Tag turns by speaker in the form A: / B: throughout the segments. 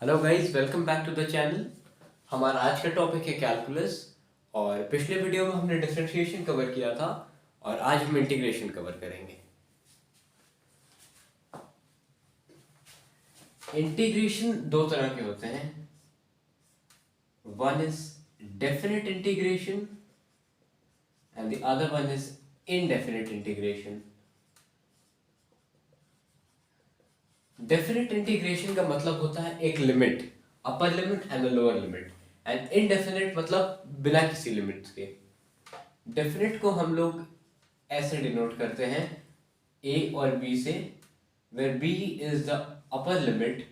A: Hello guys, welcome back to the channel. हमारा आज का टॉपिक है कैलकुलस। और पिछले वीडियो में हमने डिफरेंशिएशन कवर किया था और आज हम इंटीग्रेशन कवर करेंगे। इंटीग्रेशन दो तरह के होते हैं। One is definite integration and the other one is indefinite integration. Definite integration का मतलब होता है एक limit, upper limit and lower limit, and indefinite मतलब बिना किसी लिमिट के। डेफिनेट को हम लोग ऐसे डिनोट करते हैं a और b से, where b is the upper limit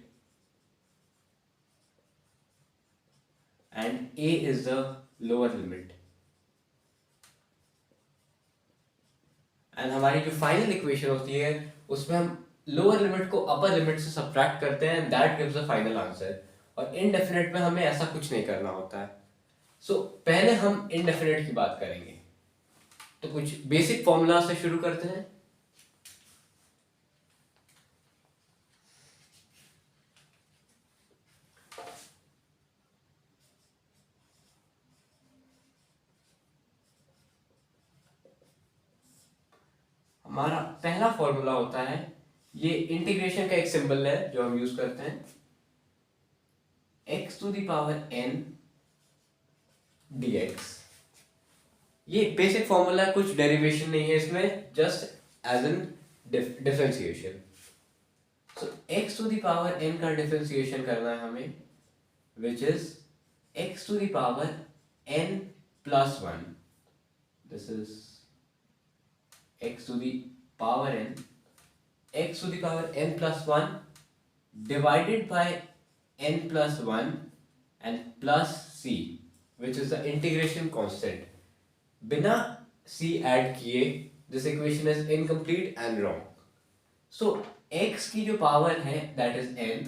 A: and a is the lower limit। And हमारी जो फाइनल इक्वेशन होती है उसमें हम लोअर लिमिट को अपर लिमिट से सब्ट्रैक्ट करते हैं, that gives the final answer. और इनडेफिनेट में हमें ऐसा कुछ नहीं करना होता है। सो पहले हम इनडेफिनेट की बात करेंगे, तो कुछ बेसिक फॉर्मूला से शुरू करते हैं। हमारा पहला फॉर्मूला होता है, ये इंटीग्रेशन का एक सिंबल है जो हम यूज करते हैं, x to the power n dx। ये बेसिक फॉर्मूला, कुछ डेरिवेशन नहीं है इसमें, just as an differentiation. So x to the power n का डिफरेंशिएशन करना है हमें, which is x to the power n plus 1। This is x to the power n, x to the power n plus 1 divided by n plus 1 and plus c, which is the integration constant। बिना c add किए this equation is incomplete and wrong। so x की जो power है that is n,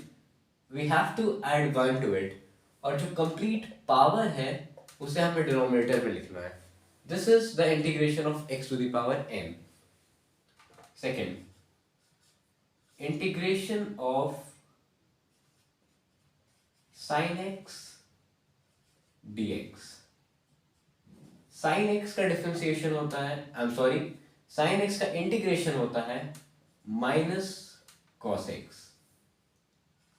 A: we have to add 1 to it, और जो complete power है उसे हमें डिनोमिनेटर में लिखना है। this is the integration of x to the power n। second, integration of sin x dx। sin x का डिफरेंशिएशन होता है, I am sorry, sin x का इंटीग्रेशन होता है minus cos x।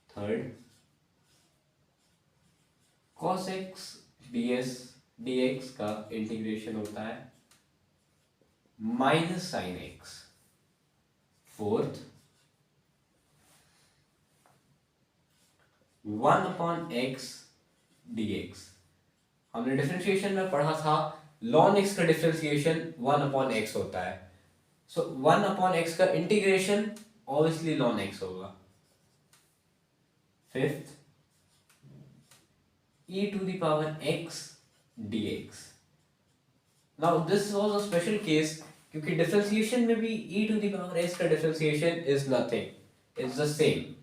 A: Third, cos x dx का integration होता है minus sin x। Fourth, 1/x dx। हमने डिफरेंशिएशन में पढ़ा था ln x का डिफरेंशिएशन 1/x होता है। सो 1/x का इंटीग्रेशन ऑब्वियसली ln x होगा। Fifth, e to the power x dx। Now this was a special case, क्योंकि डिफरेंशिएशन में भी e to the power x का differentiation is nothing, it's the same,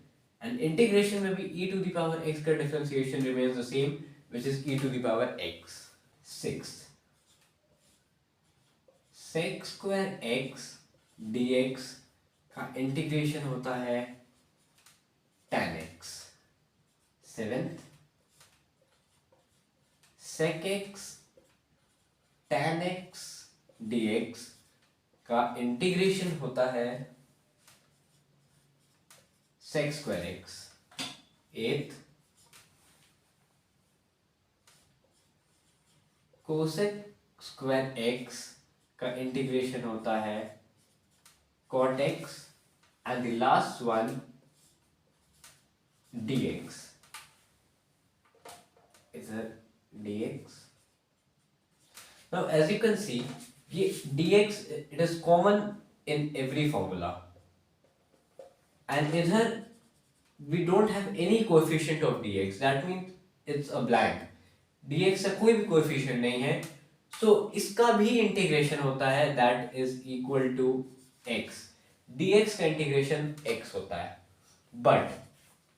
A: and integration में भी e to the power x का differentiation remains the same, which is e to the power x। Sixth, sec square x dx का integration होता है tan x। Seventh, sec x tan x dx का integration होता है sec square x। Eighth, cosec square x का integration होता है cot x, and the last one dx is a dx। now as you can see, ये dx it is common in every formula, and इधर we don't have any coefficient of dx, that means it's a blank। dx का कोई भी coefficient नहीं है, सो इसका भी integration होता है that is equal to x। dx का इंटीग्रेशन x होता है, but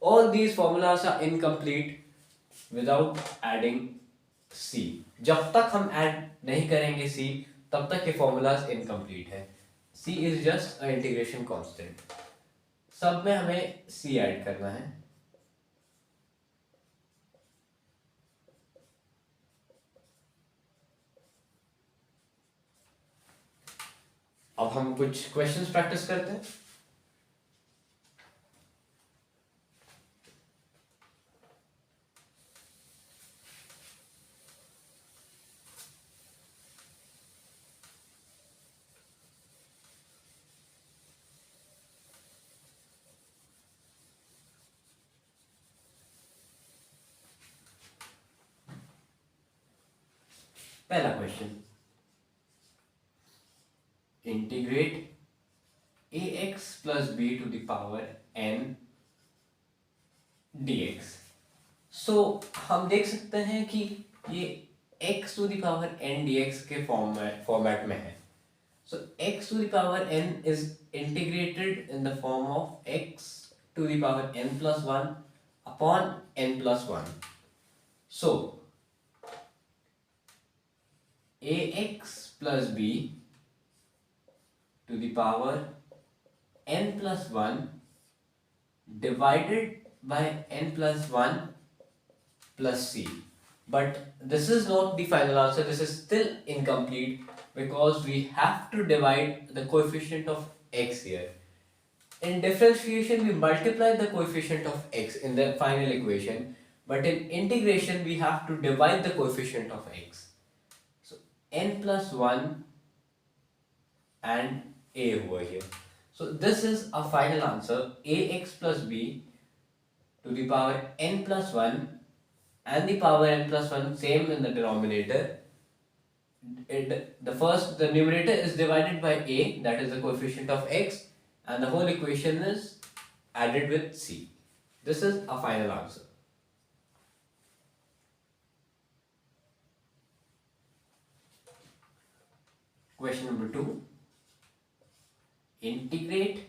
A: all these formulas are incomplete without adding c। जब तक हम ऐड नहीं करेंगे c, तब तक ये फॉर्मूलाज इनकम्प्लीट है। c is just a integration constant. सब में हमें c ऐड करना है। अब हम कुछ क्वेश्चंस प्रैक्टिस करते हैं। पहला question, integrate ax plus b to the power n dx। सो हम देख सकते हैं कि ये x to the power n dx के फॉर्मेट में है। सो x to the power n is integrated in the form of x to the power n plus 1 upon n plus 1। so ax plus b to the power n plus 1 divided by n plus 1 plus c, but this is not the final answer, this is still incomplete because we have to divide the coefficient of x here. In differentiation we multiply the coefficient of x in the final equation, but in integration we have to divide the coefficient of x. So n plus 1 and a over here. So this is a final answer, ax plus b to the power n plus 1 and the power n plus 1 same in the denominator. The numerator is divided by a, that is the coefficient of x, and the whole equation is added with c. This is a final answer. Question number 2. Integrate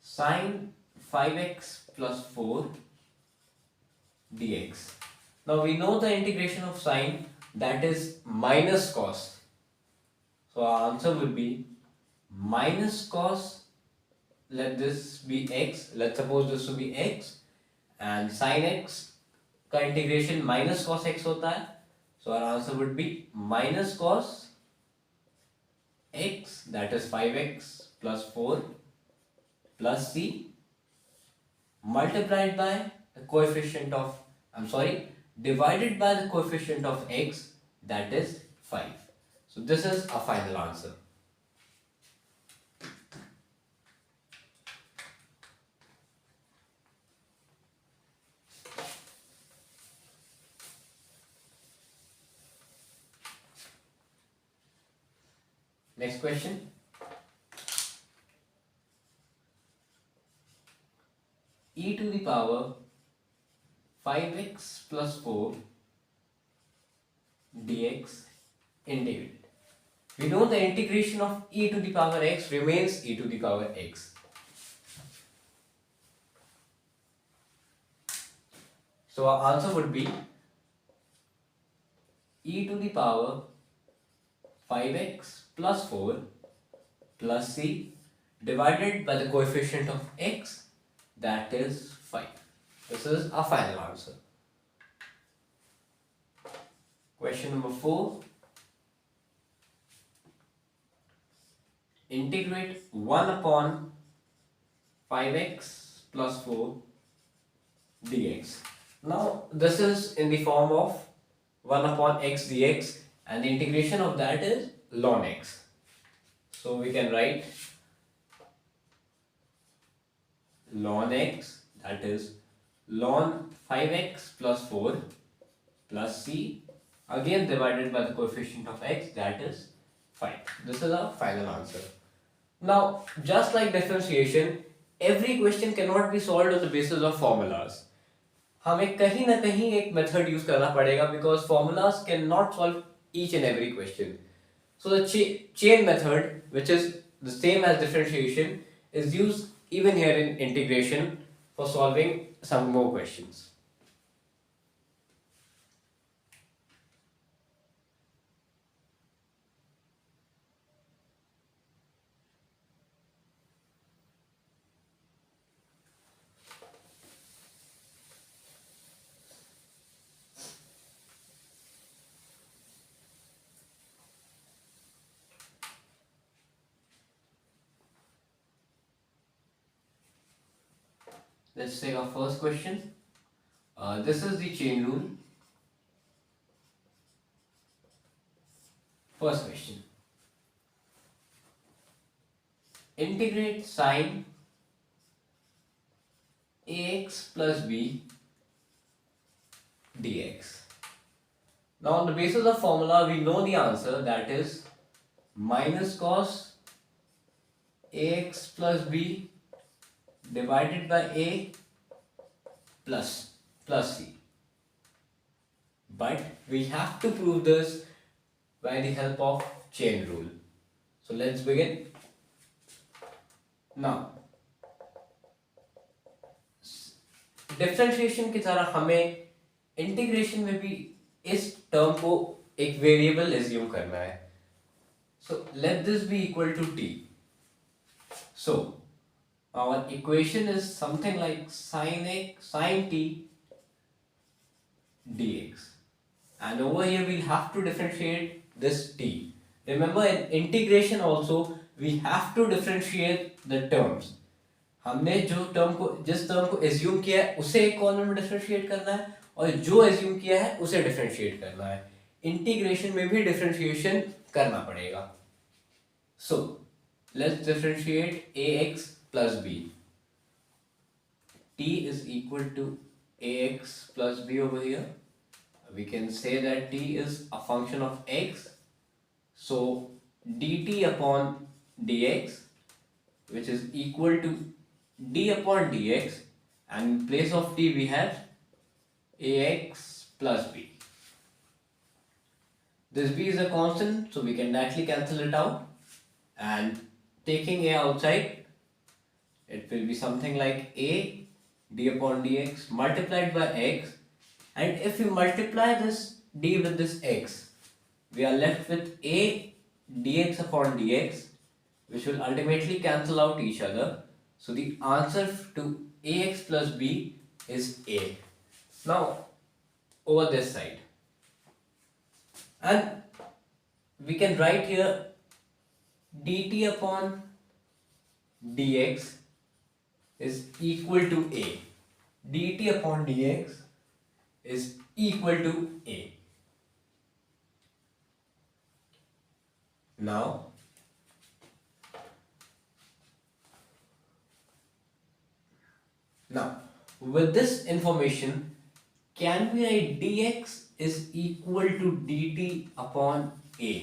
A: sine 5x plus 4 dx. Now we know the integration of sine, that is minus cos. So our answer would be minus cos, let this be x, let's suppose this to be x, and sin x का integration minus cos x होता है. So our answer would be minus cos x, that is 5x plus 4 plus c, multiplied by the coefficient of, divided by the coefficient of x, that is 5. So this is a final answer. Next question. E to the power 5x plus 4 dx integrated. We know the integration of e to the power x remains e to the power x. So our answer would be e to the power 5x plus 4 plus c divided by the coefficient of x, that is 5. This is our final answer. Question number 4. Integrate 1 upon 5x plus 4 dx. Now this is in the form of 1 upon x dx, and the integration of that is ln x. So we can write ln x, that is ln 5x plus 4 plus c, again divided by the coefficient of x, that is 5. This is our final answer. Now, just like differentiation, every question cannot be solved on the basis of formulas. हमें कहीं ना कहीं एक method use करना पड़ेगा, because formulas cannot solve each and every question. So the chain method, which is the same as differentiation, is used even here in integration for solving some more questions. let's take our first question. This is the chain rule. First question. Integrate sine ax plus b dx. Now on the basis of formula we know the answer, that is minus cos ax plus b divided by a plus c. But we have to prove this by the help of chain rule. So let's begin. Now differentiation की तरह हमें integration में भी इस term को एक variable assume करना है. So let this be equal to t. So our equation is something like sin t dx, and over here we'll have to differentiate this t. Remember, in integration also we have to differentiate the terms. हमने जिस term को assume किया है उसे एक column में differentiate करना है, और जो एज्यूम किया है उसे डिफरेंशिएट करना है. इंटीग्रेशन में भी डिफरेंशिएशन करना पड़ेगा. So let's differentiate ax plus b. t is equal to ax plus b over here. We can say that t is a function of x. So dt upon dx, which is equal to d upon dx, and in place of t we have ax plus b. This b is a constant, so we can directly cancel it out, and taking a outside, it will be something like a d upon dx multiplied by x, and if we multiply this d with this x, we are left with a dx upon dx, which will ultimately cancel out each other. So the answer to ax plus b is a. Now over this side, and we can write here dt upon dx is equal to a. dt upon dx is equal to a. Now with this information, can we write dx is equal to dt upon a?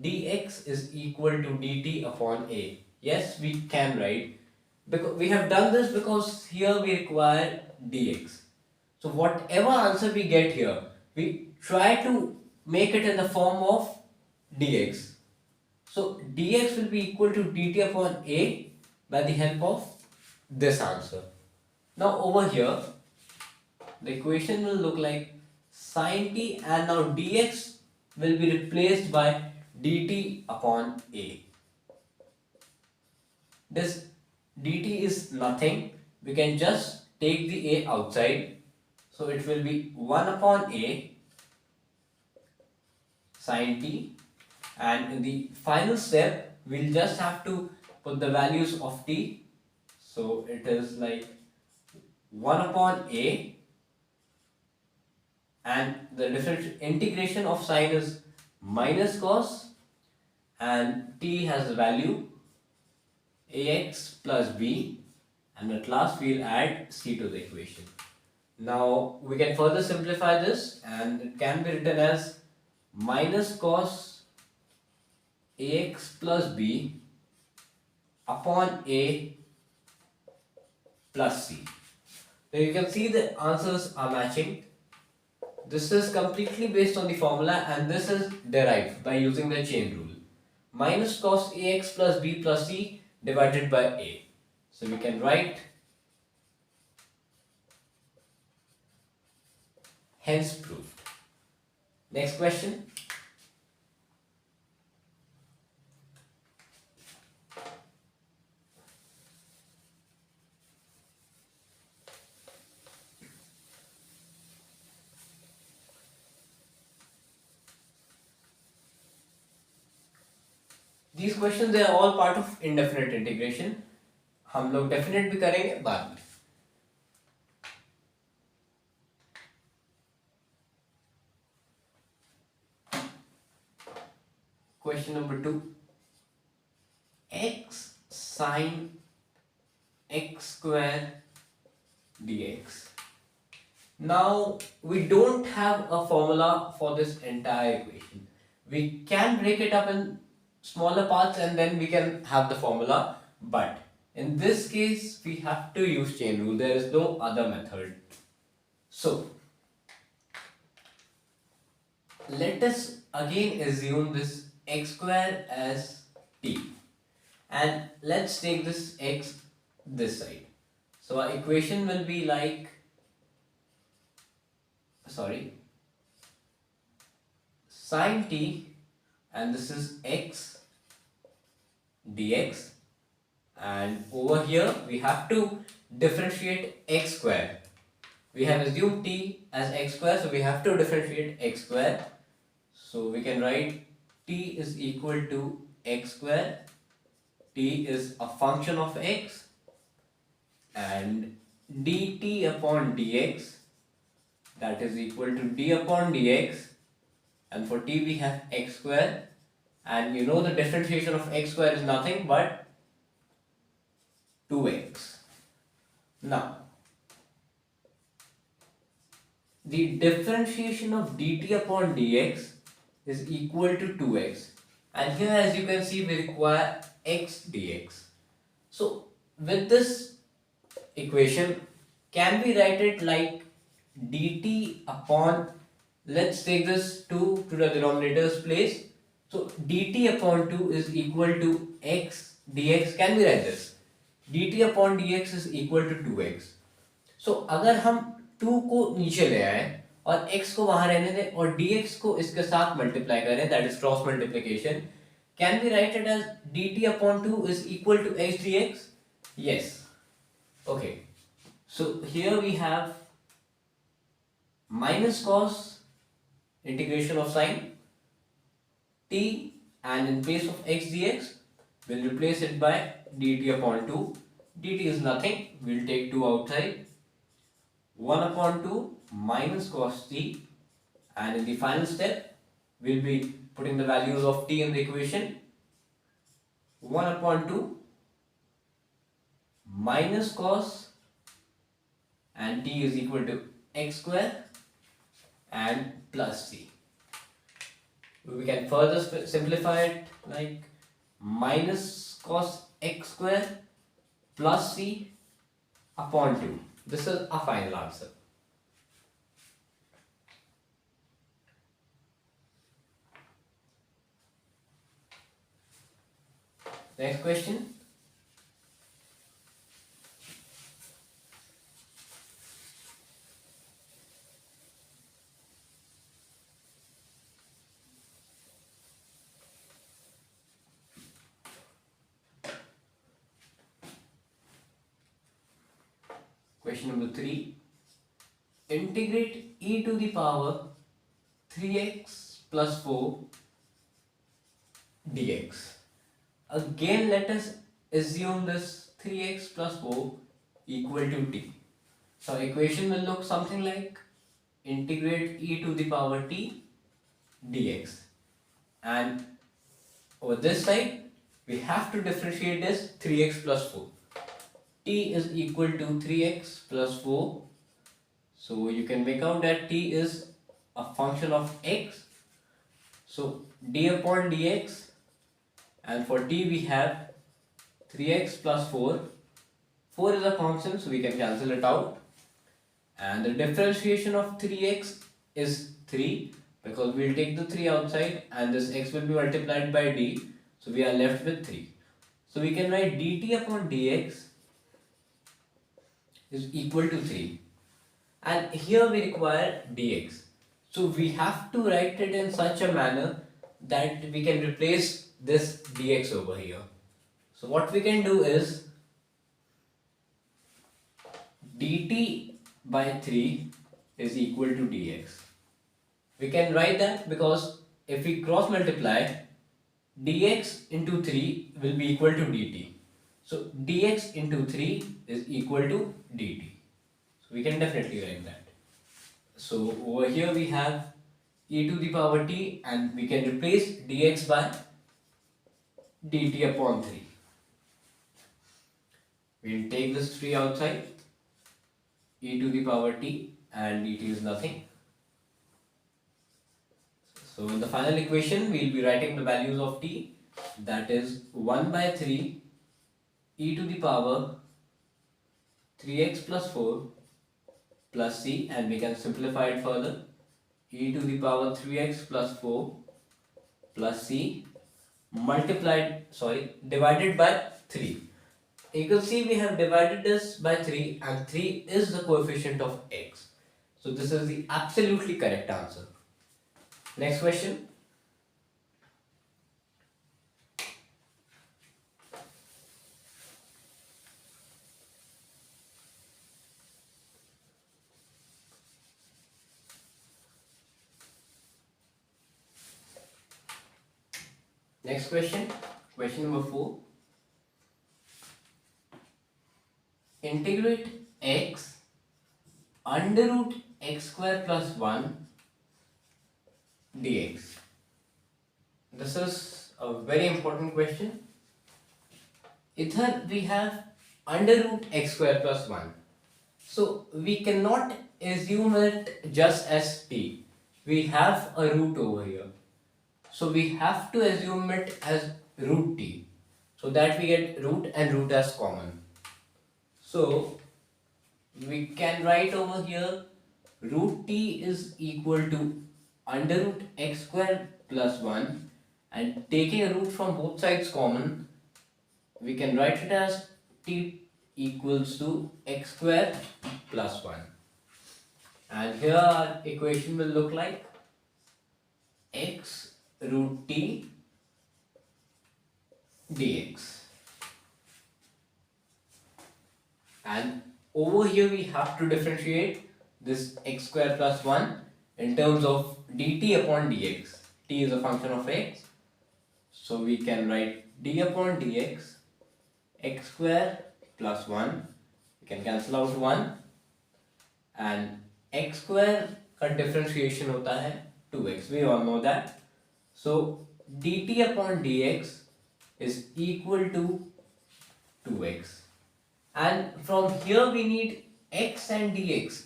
A: Dx is equal to dt upon a. Yes, we can write, because we have done this because here we require dx. So whatever answer we get here, we try to make it in the form of dx. So dx will be equal to dt upon a by the help of this answer. Now over here, the equation will look like sin t, and now dx will be replaced by dt upon a. This dt is nothing, we can just take the a outside, so it will be 1 upon a sin t, and in the final step we'll just have to put the values of t. So it is like 1 upon a, and the different integration of sine is minus cos, and t has the value ax plus b, and at last we'll add c to the equation. Now we can further simplify this, and it can be written as minus cos ax plus b upon a plus c. Now you can see the answers are matching. This is completely based on the formula, and this is derived by using the chain rule. Minus cos ax plus b plus c divided by a. So we can write hence proved. Next question. These questions, they are all part of indefinite integration. हम लोग definite भी करेंगे बाद में. question number 2. X sine x square dx. Now we don't have a formula for this entire equation. We can break it up in smaller parts and then we can have the formula, but in this case we have to use chain rule. There is no other method. So let us again assume this x square as t, and let's take this x this side. So our equation will be like, sine t, and this is x dx, and over here we have to differentiate x square. We have assumed t as x square, so we have to differentiate x square. So we can write t is equal to x square. T is a function of x, and dt upon dx, that is equal to d upon dx, and for t we have x square, and you know the differentiation of x square is nothing but 2x. Now the differentiation of dt upon dx is equal to 2x, and here as you can see we require x dx. So with this equation, can we write it like dt upon, let's take this 2 to the denominator's place, so dt upon 2 is equal to x dx. Can we write this? dt upon dx is equal to 2x. So अगर हम 2 को नीचे ले आए और x को वहां रहने दें और dx को इसके साथ मल्टीप्लाई करें, that is cross multiplication, can we write it as dt upon 2 is equal to x dx? Yes. Okay, so here we have minus cos integration of sine t, and in place of x dx we'll replace it by dt upon 2. dt is nothing, we'll take 2 outside. 1 upon 2 minus cos t, and in the final step we'll be putting the values of t in the equation. 1 upon 2 minus cos, and t is equal to x square, and plus c. We can further simplify it like minus cos x square plus c upon 2. This is our final answer. Next question. Question number 3. Integrate e to the power 3x plus 4 dx. Again, let us assume this 3x plus 4 equal to t. So equation will look something like integrate e to the power t dx, and over this side we have to differentiate this 3x plus 4. T is equal to 3x plus 4, so you can make out that t is a function of x, so d upon dx, and for t we have 3x plus 4. 4 is a constant, so we can cancel it out, and the differentiation of 3x is 3, because we'll take the 3 outside and this x will be multiplied by d, so we are left with 3. So we can write dt upon dx is equal to 3, and here we require dx, so we have to write it in such a manner that we can replace this dx over here. So what we can do is dt by 3 is equal to dx. We can write that because if we cross multiply, dx into 3 will be equal to dt. So dx into 3 is equal to dt. So we can definitely write that. So over here we have e to the power t, and we can replace dx by dt upon 3. We'll take this 3 outside, e to the power t, and dt is nothing. So in the final equation, we'll be writing the values of t, that is 1 by 3 e to the power 3x plus 4 plus c, and we can simplify it further, e to the power 3x plus 4 plus c divided by 3. You can see we have divided this by 3 and 3 is the coefficient of x. So this is the absolutely correct answer. Next question. Next question, question number 4. Integrate x under root x square plus 1 dx. This is a very important question. Here we have under root x square plus 1. So we cannot assume it just as t. We have a root over here. So we have to assume it as root t. So that we get root and root as common. So we can write over here root t is equal to under root x square plus 1, and taking a root from both sides common, we can write it as t equals to x square plus 1. And here our equation will look like x root t dx. And over here we have to differentiate this x square plus 1 in terms of dt upon dx. T is a function of x. So we can write d upon dx x square plus 1. We can cancel out 1. And x square का differentiation होता है 2x. We all know that. So dt upon dx is equal to 2x. And from here we need x and dx.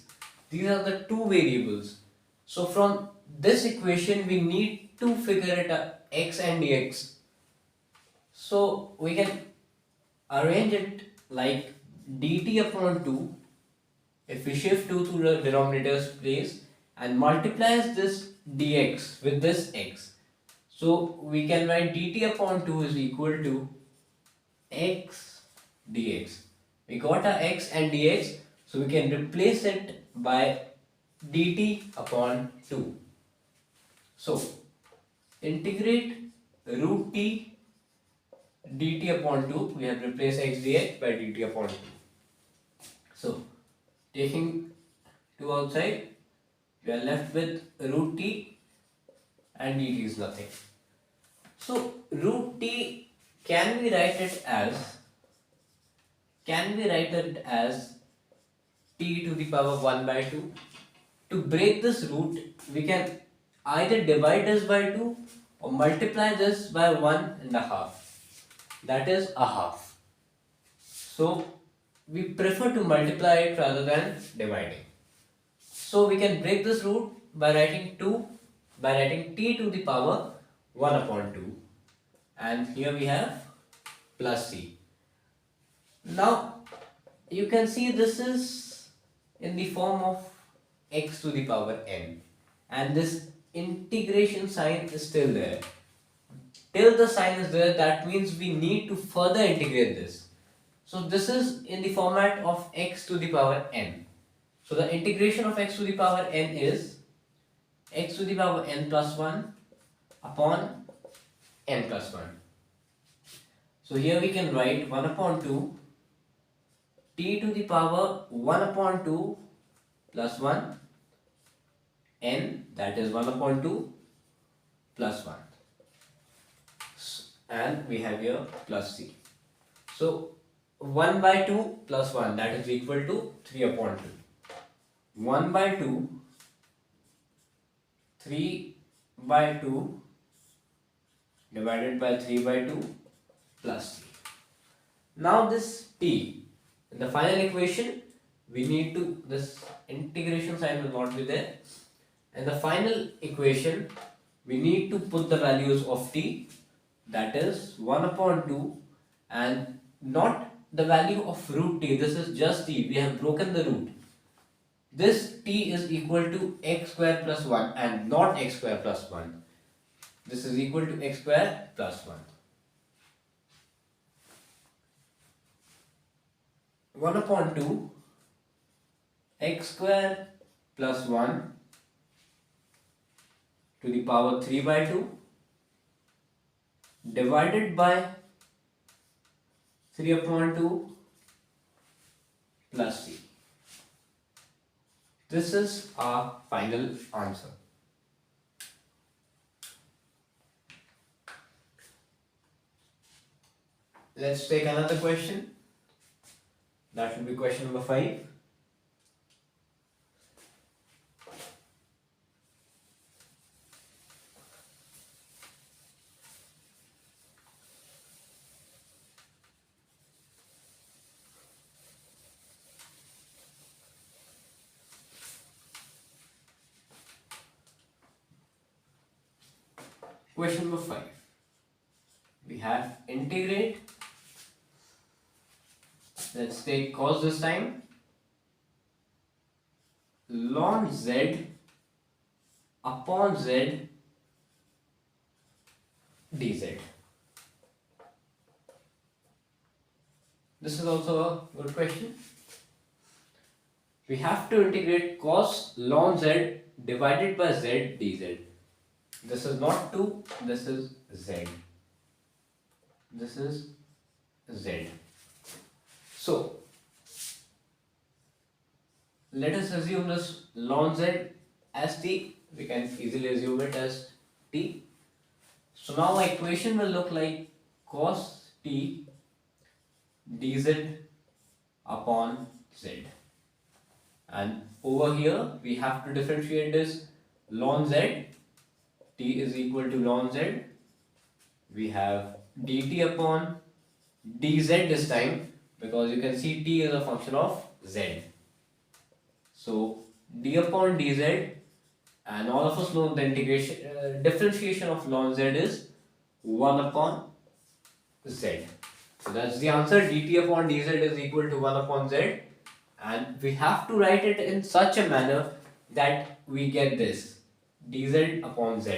A: These are the two variables. So from this equation we need to figure it out, x and dx. So we can arrange it like dt upon 2. If we shift 2 to the denominator's place and multiplies this dx with this x. So we can write dt upon 2 is equal to x dx. We got our x and dx, so we can replace it by dt upon 2. So integrate root t dt upon 2, we have replaced x dx by dt upon 2. So taking 2 outside, we are left with root t and dt is nothing. So root t, can we write it as t to the power 1 by 2? To break this root, we can either divide this by 2 or multiply this by 1.5. That is a half. So we prefer to multiply it rather than dividing. So we can break this root by writing t to the power 1 upon 2. And here we have plus c. Now you can see this is in the form of x to the power n, and this integration sign is still there. Till the sign is there, that means we need to further integrate this. So this is in the format of x to the power n. So the integration of x to the power n is x to the power n plus 1 upon n plus 1. So here we can write 1 upon 2 t to the power 1 upon 2 plus 1 n, that is 1 upon 2 plus 1, and we have here plus c. So 1 by 2 plus 1, that is equal to 3 upon 2. 1 by 2, 3 by 2 divided by 3 by 2 plus c. Now this t, in the final equation, we need to, this integration sign will not be there. In the final equation, we need to put the values of t, that is 1 upon 2, and not the value of root t, this is just t, we have broken the root. This t is equal to x square plus 1 and not x square plus 1. This is equal to x square plus 1. 1 upon 2 x square plus 1 to the power 3 by 2 divided by 3 upon 2 plus c. This is our final answer. Let's take another question. That will be question number 5. Question number 5. We have integrate. Let's take cos this time. Ln z upon z dz. This is also a good question. We have to integrate cos ln z divided by z dz. This is not 2, this is z. This is z. So, let us assume this ln z as t. We can easily assume it as t. So now my equation will look like cos t dz upon z. And over here we have to differentiate this ln z. T is equal to ln z. We have dt upon dz this time, because you can see t is a function of z. So d upon dz, and all of us know the integration differentiation of ln z is 1 upon z. So that's the answer. Dt upon dz is equal to 1 upon z, and we have to write it in such a manner that we get this dz upon z.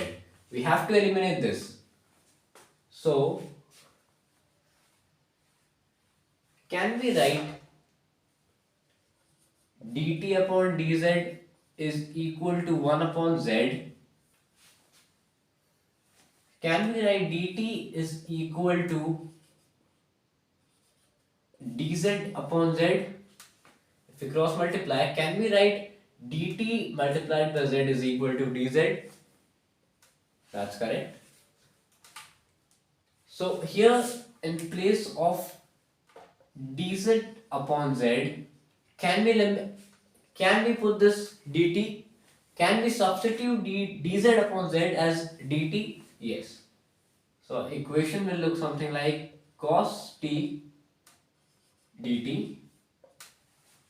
A: We have to eliminate this. So can we write dt upon dz is equal to 1 upon z? Can we write dt is equal to dz upon z? If we cross multiply, can we write dt multiplied by z is equal to dz? That's correct. So here, in place of dz upon z, can we put this dt? Can we substitute dz upon z as dt? Yes. So equation will look something like cos t dt,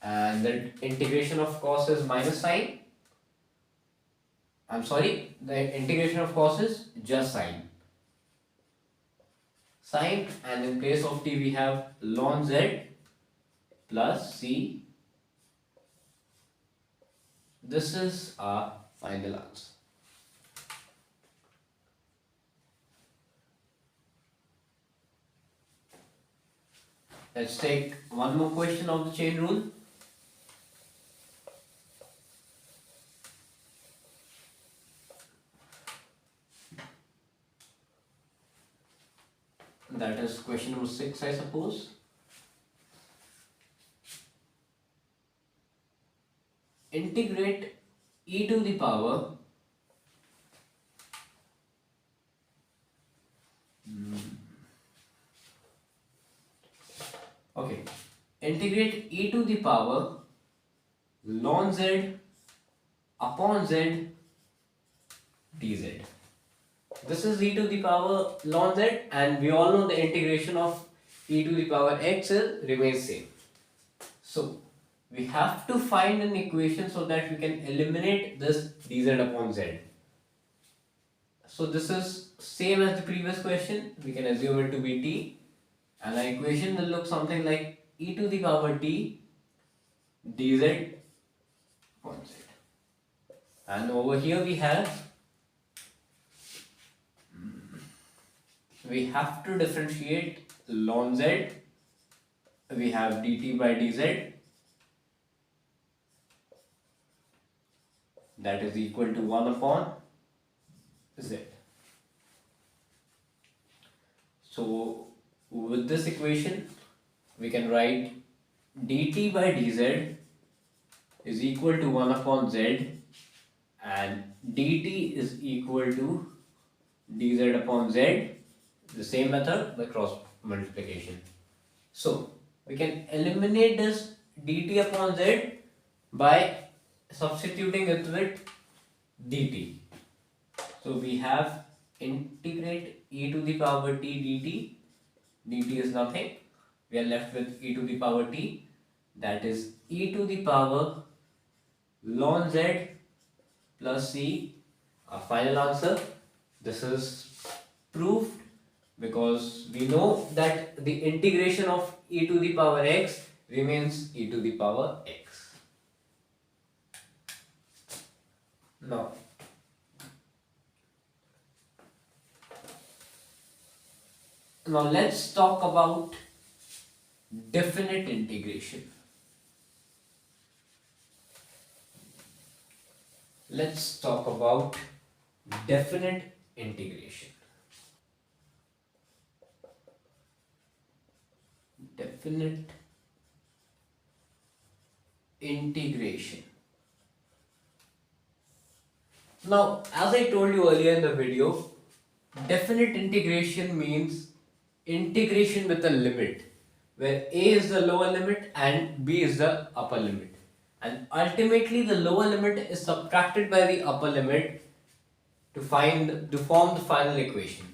A: and the integration of cos is minus sign. I'm sorry, the integration of cos is just sign. Sign, and in place of t we have ln z plus c. This is our final answer. Let's take one more question of the chain rule. That is question number 6, I suppose. Integrate e to the power integrate e to the power ln z upon z dz. This is e to the power ln z, and we all know the integration of e to the power x remains same. So we have to find an equation so that we can eliminate this dz upon z. So this is same as the previous question. We can assume it to be t, and the equation will look something like e to the power t dz upon z. And over here we have to differentiate ln z. We have dt by dz, that is equal to 1 upon z. So with this equation we can write dt by dz is equal to 1 upon z, and dt is equal to dz upon z, the same method by cross multiplication. So we can eliminate this dt upon z by substituting it with dt. So we have integrate e to the power t dt. Dt is nothing. We are left with e to the power t, that is e to the power ln z plus c. Our final answer. This is proved because we know that the integration of e to the power x remains e to the power x. Now let's talk about definite integration. Let's talk about definite integration. Definite integration. Now, as I told you earlier in the video, definite integration means integration with a limit, where a is the lower limit and b is the upper limit, and ultimately the lower limit is subtracted by the upper limit to form the final equation.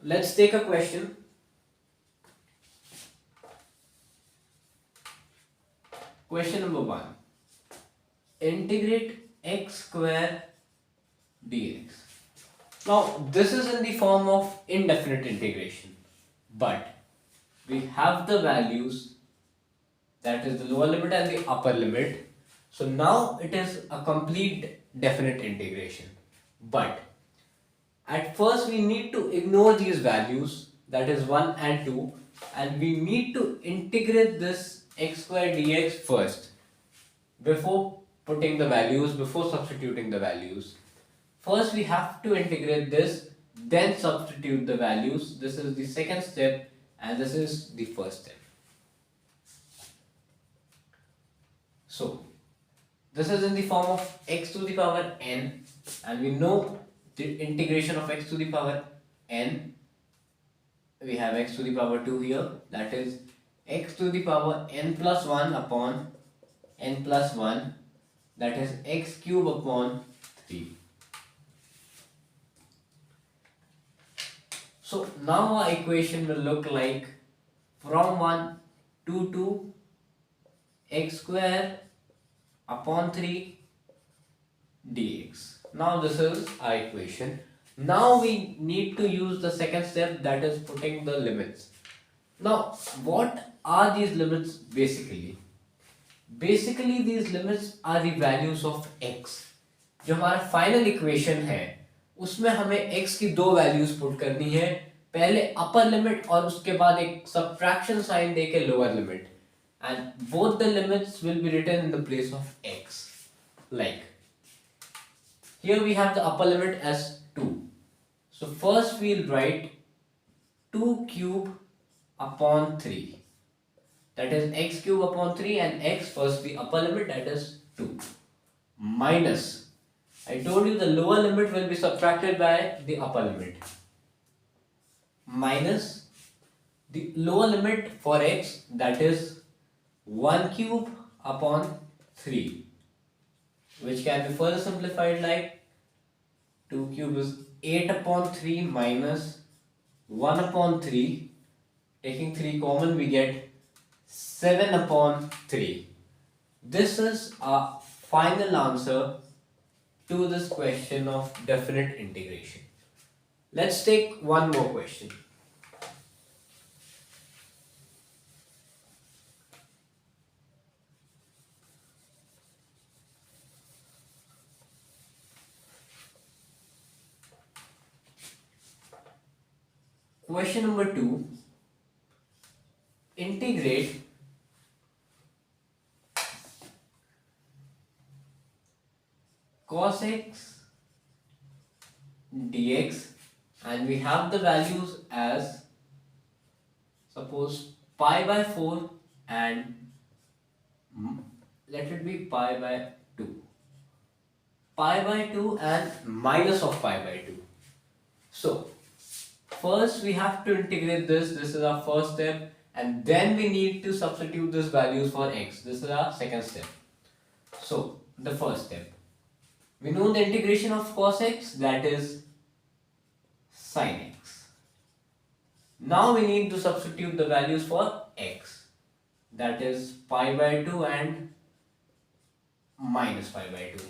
A: Let's take a question. Question number 1. Integrate x square dx. Now this is in the form of indefinite integration, but we have the values, that is the lower limit and the upper limit. So now it is a complete definite integration. But at first we need to ignore these values, that is 1 and 2, and we need to integrate this x square dx first before putting the values, before substituting the values. First we have to integrate this, then substitute the values. This is the second step and this is the first step. So this is in the form of x to the power n, and we know the integration of x to the power n. We have x to the power 2 here, that is x to the power n plus 1 upon n plus 1, that is x cube upon 3. So now our equation will look like from 1 to 2 x square upon 3 dx. Now this is our equation. Now we need to use the second step, that is putting the limits. Now what are these limits basically? Basically these limits are the values of x. जो हमारा final equation है उसमें हमें x की दो values put करनी है, पहले अपर लिमिट और उसके बाद एक सब्ट्रैक्शन साइन देके lower limit, and both the limits will be written in the place of x. Like here we have the upper limit as 2. So first we'll write 2 cube upon 3. That is x cube upon 3, and x first the upper limit, that is 2, minus, I told you the lower limit will be subtracted by the upper limit, minus the lower limit for x, that is 1 cube upon 3, which can be further simplified like 2 cube is 8 upon 3 minus 1 upon 3. Taking 3 common, we get 7 upon 3. This is our final answer to this question of definite integration. Let's take one more question. Question number 2. Integrate cos x dx, and we have the values as, suppose, pi by 4 and let it be pi by 2. Pi by 2 and minus of pi by 2. So, first we have to integrate this. This is our first step. And then we need to substitute these values for x. This is our second step. So, the first step. We know the integration of cos x, that is sin x. Now we need to substitute the values for x. That is pi by 2 and minus pi by 2.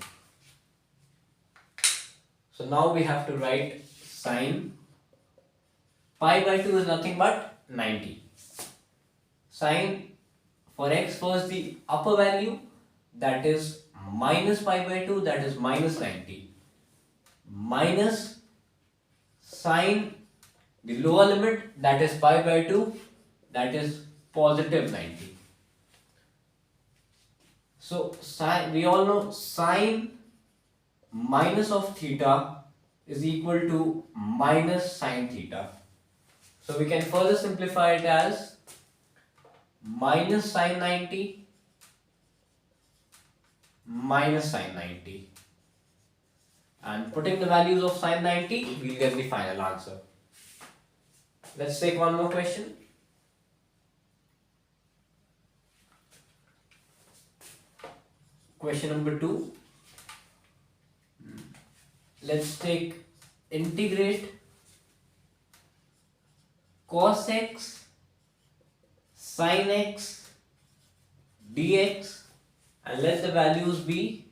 A: So now we have to write sin pi by 2 is nothing but 90. Sin for x, first the upper value, that is minus pi by 2, that is minus 90, minus sin the lower limit, that is pi by 2, that is positive 90. So sin, we all know sin minus of theta is equal to minus sin theta. So we can further simplify it as minus sin 90 minus sin 90, and putting the values of sin 90, we'll get the final answer. Let's take one more question. Question number 2. Let's take integrate cos x sin x dx, and let the values be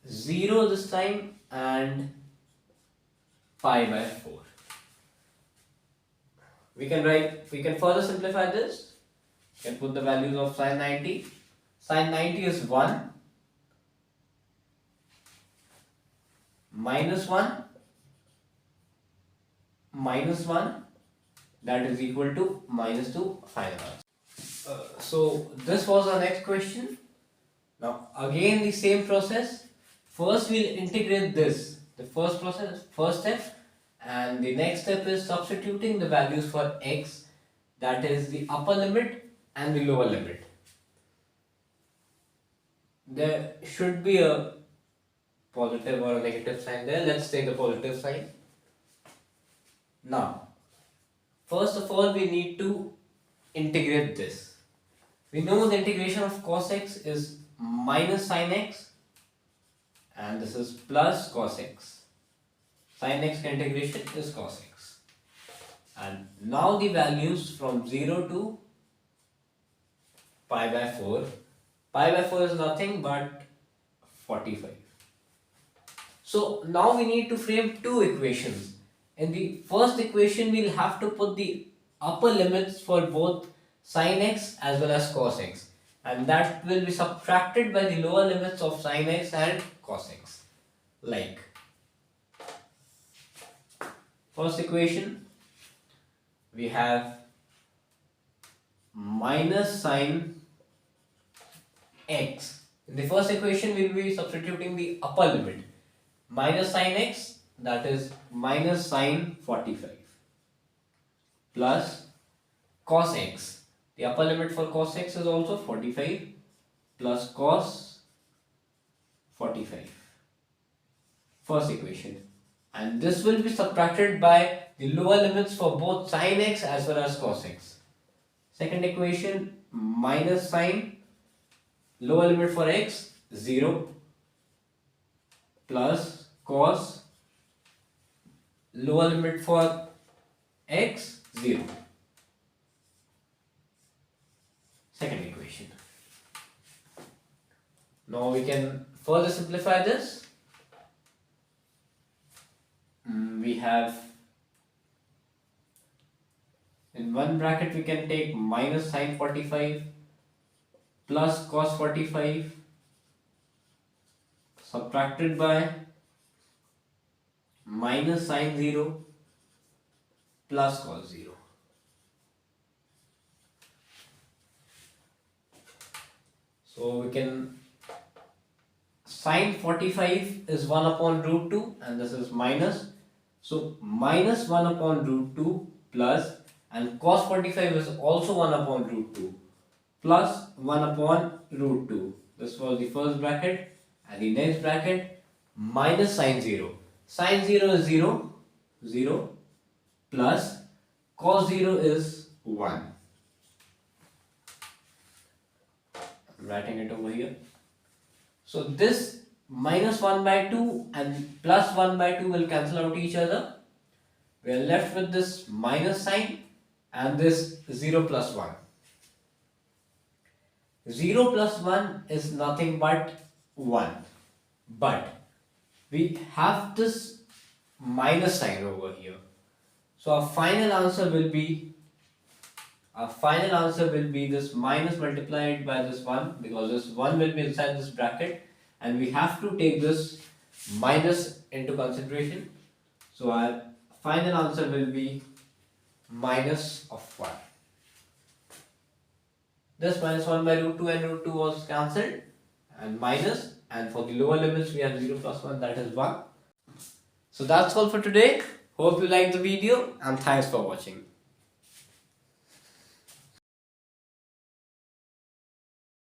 A: 0 this time and pi by 4. We can further simplify this. We can put the values of sin 90. Sin 90 is 1 minus 1 minus 1, that is equal to minus 2, final answer. So this was our next question. Now again the same process. First we'll integrate this, the first step, and the next step is substituting the values for x, that is the upper limit and the lower limit. There should be a positive or a negative sign there. Let's take the positive sign. Now, first of all, we need to integrate this. We know the integration of cos x is minus sin x, and this is plus cos x. Sin x integration is cos x. And now the values from 0 to pi by 4. Pi by 4 is nothing but 45. So now we need to frame two equations. In the first equation, we'll have to put the upper limits for both sin x as well as cos x, and that will be subtracted by the lower limits of sin x and cos x. Like, first equation, we have minus sin x. In the first equation, we will be substituting the upper limit. Minus sin x, that is minus sin 45, plus cos x. The upper limit for cos x is also 45 plus cos 45. First equation. And this will be subtracted by the lower limits for both sin x as well as cos x. Second equation, minus sin, lower limit for x 0, plus cos lower limit for x 0. Second equation. Now we can further simplify this. We have in one bracket we can take minus sine 45 plus cos 45 subtracted by minus sine 0 plus cos 0. So we can sine 45 is 1 upon root 2 and this is minus. So minus 1 upon root 2 plus, and cos 45 is also 1 upon root 2 plus 1 upon root 2. This was the first bracket, and the next bracket minus sine 0. Sine 0 is 0, 0 plus cos 0 is 1. I'm writing it over here. So this minus 1 by 2 and plus 1 by 2 will cancel out each other. We are left with this minus sign and this 0 plus 1. 0 plus 1 is nothing but 1. But we have this minus sign over here. So our final answer will be this minus multiplied by this 1, because this 1 will be inside this bracket and we have to take this minus into consideration. So our final answer will be minus of 1. This minus 1 by root 2 and root 2 was cancelled and minus, and for the lower limits we have 0 plus 1, that is 1. So that's all for today. Hope you liked the video and thanks for watching.